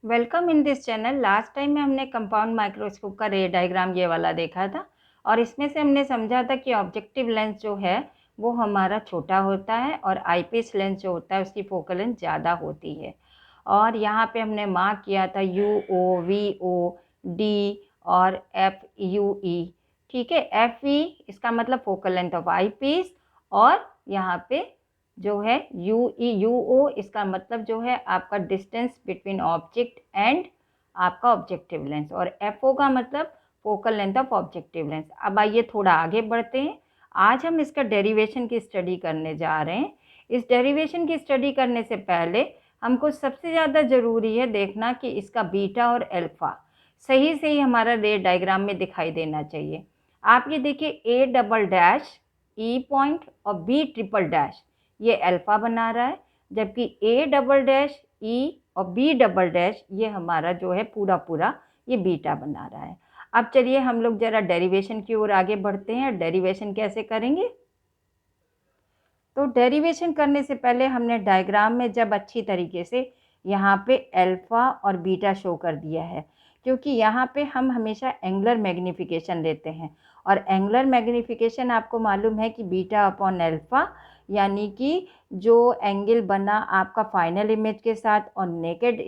Welcome in this channel. Last time में हमने compound microscope का रे डायग्राम ये वाला देखा था और इसमें से हमने समझा था कि ऑब्जेक्टिव लेंस जो है वो हमारा छोटा होता है और आईपीस लेंस जो होता है उसकी फोकल लेंथ ज़्यादा होती है। और यहाँ पे हमने मार्क किया था UO, VO, D और FUE। ठीक है, FE इसका मतलब फोकल लेंथ ऑफ आईपीस और यहाँ पे जो है UO इसका मतलब जो है आपका डिस्टेंस बिटवीन ऑब्जेक्ट एंड आपका ऑब्जेक्टिव लेंस और FO का मतलब focal length of objective lens. अब आइए थोड़ा आगे बढ़ते हैं। आज हम इसका डेरिवेशन की स्टडी करने जा रहे हैं। इस डेरिवेशन की स्टडी करने से पहले हमको सबसे ज़्यादा ज़रूरी है देखना कि इसका बीटा और अल्फ़ा सही से ही हमारा रे डायग्राम में दिखाई देना चाहिए। आप ये देखिए A double dash E point और B ट्रिपल डैश ये अल्फ़ा बना रहा है, जबकि A डबल डैश E और B डबल डैश ये हमारा जो है पूरा पूरा ये बीटा बना रहा है। अब चलिए हम लोग ज़रा डेरिवेशन की ओर आगे बढ़ते हैं। डेरिवेशन कैसे करेंगे? तो डेरिवेशन करने से पहले हमने डायग्राम में जब अच्छी तरीके से यहाँ पे अल्फ़ा और बीटा शो कर दिया है, क्योंकि यहाँ पे हम हमेशा एंगुलर मैग्नीफिकेशन लेते हैं और एंगुलर मैग्नीफिकेशन आपको मालूम है कि बीटा अपॉन अल्फ़ा, यानी कि जो एंगल बना आपका फाइनल इमेज के साथ और नेकेड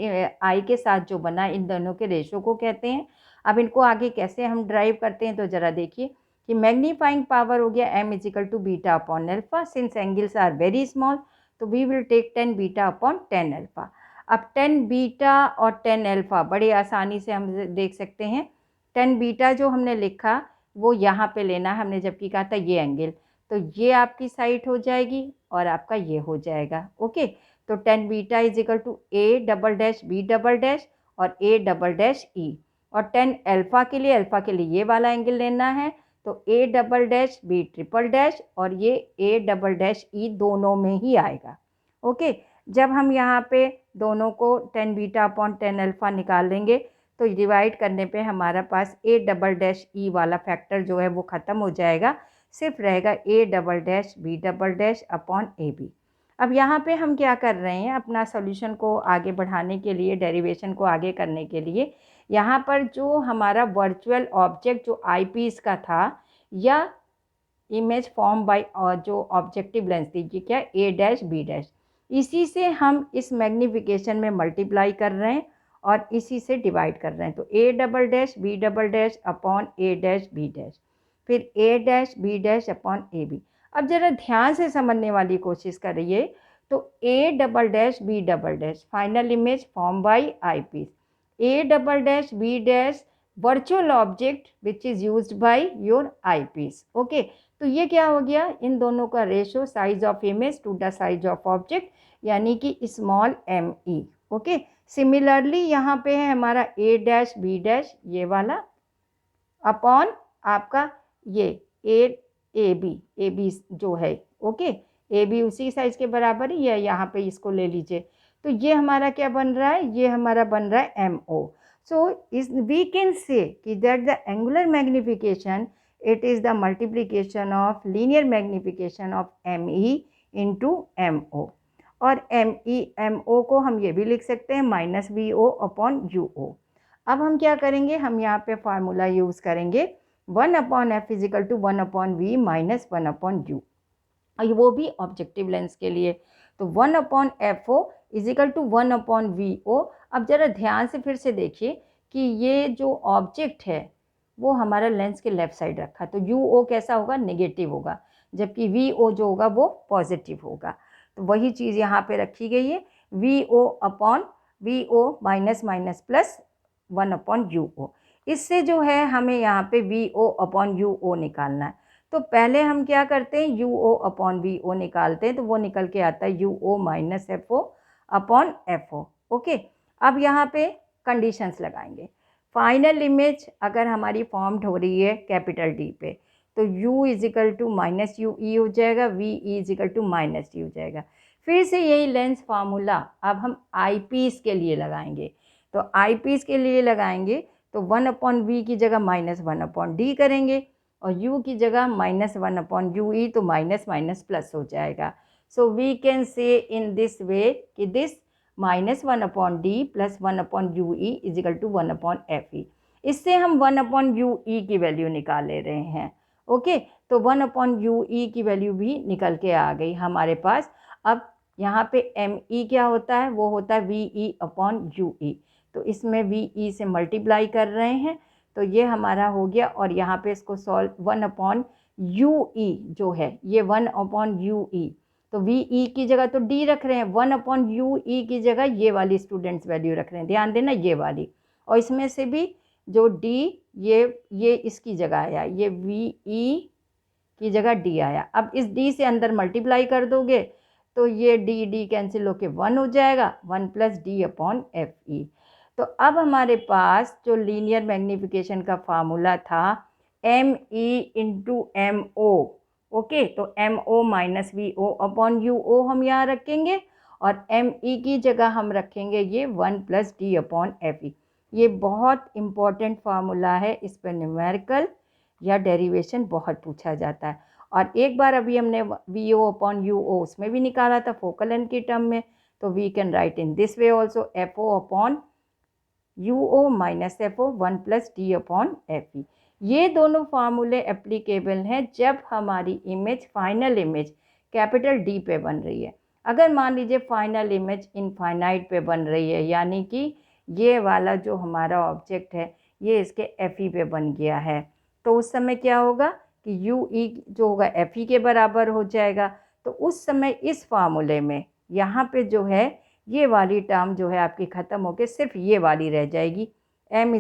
आई के साथ जो बना, इन दोनों के रेशो को कहते हैं। अब इनको आगे कैसे हम ड्राइव करते हैं तो ज़रा देखिए कि मैग्नीफाइंग पावर हो गया m equal to beta upon alpha. Since angles are very small तो we will take 10 beta upon 10 alpha. अब 10 बीटा और 10 अल्फा बड़ी आसानी से हम देख सकते हैं। 10 बीटा जो हमने लिखा वो यहाँ पे लेना है हमने, जबकि कहा था ये एंगल, तो ये आपकी साइड हो जाएगी और आपका ये हो जाएगा। ओके, तो 10 beta equal to A double dash B double dash और A डबल डैश E। और 10 अल्फा के लिए ये वाला एंगल लेना है, तो A double dash B triple dash और ये A डबल डैश E दोनों में ही आएगा। ओके, जब हम यहाँ पे दोनों को 10 बीटा अपॉन 10 अल्फा निकाल लेंगे तो डिवाइड करने पे हमारा पास A डबल डैश E वाला फैक्टर जो है वो ख़त्म हो जाएगा, सिर्फ रहेगा A double dash B double dash upon AB। अब यहाँ पे हम क्या कर रहे हैं, अपना सॉल्यूशन को आगे बढ़ाने के लिए, डेरिवेशन को आगे करने के लिए, यहाँ पर जो हमारा वर्चुअल ऑब्जेक्ट जो आईपीस का था या इमेज फॉर्म बाय जो ऑब्जेक्टिव लेंस थी, ये क्या A डैश B डैश, इसी से हम इस मैग्नीफिकेशन में मल्टीप्लाई कर रहे हैं और इसी से डिवाइड कर रहे हैं। तो A double dash B double dash upon A dash B dash, फिर A dash B dash upon AB। अब ज़रा ध्यान से समझने वाली कोशिश करिए। तो A double dash B double dash final image form by eyepiece, A double dash B dash virtual object which is used by your eyepiece. Okay, तो ये क्या हो गया, इन दोनों का ratio size of image to the size of object, यानी कि small m e। Okay, similarly यहाँ पे है हमारा A डैश B डैश ये वाला अपॉन आपका ये ए बी जो है। ओके, ए बी उसी साइज के बराबर ही है, यहाँ पे इसको ले लीजिए। तो ये हमारा क्या बन रहा है, ये हमारा बन रहा है MO। सो इस वी कैन से कि that the angular magnification it is the multiplication of linear magnification of ME into MO। और MO को हम ये भी लिख सकते हैं -VO अपॉन UO। अब हम क्या करेंगे, हम यहाँ पे फार्मूला यूज़ करेंगे 1/f is equal to 1/v minus 1/u, और वो भी ऑब्जेक्टिव लेंस के लिए। तो 1/FO इजिकल टू 1/VO। अब ज़रा ध्यान से फिर से देखिए कि ये जो ऑब्जेक्ट है वो हमारा लेंस के लेफ़्ट साइड रखा, तो UO कैसा होगा, नेगेटिव होगा, जबकि VO जो होगा वो पॉजिटिव होगा। तो वही चीज़ यहाँ पे रखी गई है, VO upon VO minus minus plus 1/UO। इससे जो है हमें यहाँ पे VO अपॉन UO निकालना है। तो पहले हम क्या करते हैं, UO अपॉन VO निकालते हैं, तो वो निकल के आता है UO minus FO upon FO। Okay, अब यहाँ पे कंडीशंस लगाएंगे। फाइनल इमेज अगर हमारी फॉर्म्ड हो रही है कैपिटल D पे, तो U equal to minus UE हो जाएगा, VE equal to minus D हो जाएगा। फिर से यही लेंस फार्मूला अब हम आईपीस के लिए लगाएंगे। तो आईपीस के लिए लगाएंगे तो 1/v की जगह -1/d करेंगे और u की जगह -1/ue, तो माइनस माइनस प्लस हो जाएगा। So we can say in this वे कि दिस -1/d + 1/ue = 1/fe। इससे हम 1/ue की वैल्यू निकाल ले रहे हैं। ओके, तो 1/ue की वैल्यू भी निकल के आ गई हमारे पास। अब यहाँ पे me क्या होता है, वो होता है ve/ue। तो इसमें ve से मल्टीप्लाई कर रहे हैं, तो ये हमारा हो गया। और यहाँ पे इसको सॉल्व 1/ue जो है ये 1/ue, तो ve की जगह तो d रख रहे हैं, 1/ue की जगह ये वाली स्टूडेंट्स वैल्यू रख रहे हैं, ध्यान देना ये वाली। और इसमें से भी जो d ये इसकी जगह आया, ये ve की जगह d आया। अब इस d से अंदर मल्टीप्लाई कर दोगे तो ये d कैंसिल होके 1 हो जाएगा, 1 + d/fe। तो अब हमारे पास जो लीनियर मैग्नीफिकेशन का फार्मूला था me × mo, ओके, तो mo - vo/uo हम यहाँ रखेंगे और me की जगह हम रखेंगे ये 1 + d/fe। ये बहुत इम्पॉर्टेंट फार्मूला है, इस पर न्यूमेरिकल या डेरिवेशन बहुत पूछा जाता है। और एक बार अभी हमने vo/uo उसमें भी निकाला था फोकल लेंथ की टर्म में, तो we can write in this way also, fo/uo - fo 1 + d/fe। ये दोनों फार्मूले एप्लीकेबल हैं जब हमारी image final image capital D पे बन रही है। अगर मान लीजिए फाइनल इमेज इनफाइनाइट पे बन रही है, यानी कि ये वाला जो हमारा ऑब्जेक्ट है ये इसके FE पे बन गया है, तो उस समय क्या होगा कि UE जो होगा FE के बराबर हो जाएगा। तो उस समय इस फार्मूले में यहाँ पे जो है ये वाली टर्म जो है आपकी ख़त्म होकर सिर्फ ये वाली रह जाएगी, m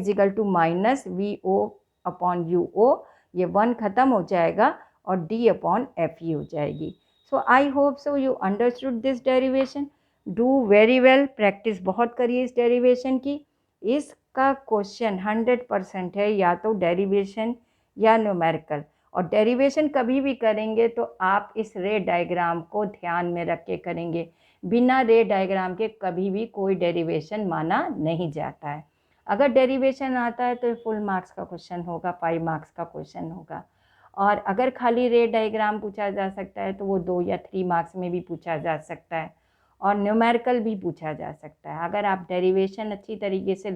= -vo/uo, ये 1 ख़त्म हो जाएगा और d/fe हो जाएगी। So I hope so you understood this derivation. Do very well, practice बहुत करिए इस डेरिवेशन की। इसका क्वेश्चन 100% है, या तो डेरिवेशन या न्यूमेरिकल। और डेरिवेशन कभी भी करेंगे तो आप इस रे डायग्राम को ध्यान में रख के करेंगे, बिना रे डायग्राम के कभी भी कोई डेरिवेशन माना नहीं जाता है। अगर डेरिवेशन आता है तो फुल मार्क्स का क्वेश्चन होगा, 5 मार्क्स का क्वेश्चन होगा। और अगर खाली रे डायग्राम पूछा जा सकता है तो वो 2 या 3 मार्क्स में भी पूछा जा सकता है, और न्यूमेरिकल भी पूछा जा सकता है। अगर आप डेरिवेशन अच्छी तरीके से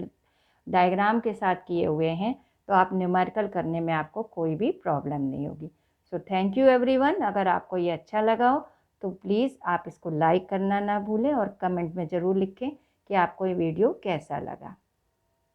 डायग्राम के साथ किए हुए हैं तो आप न्यूमेरिकल करने में आपको कोई भी प्रॉब्लम नहीं होगी। So thank you everyone. अगर आपको ये अच्छा लगा हो तो प्लीज़ आप इसको लाइक करना ना भूलें और कमेंट में ज़रूर लिखें कि आपको ये वीडियो कैसा लगा।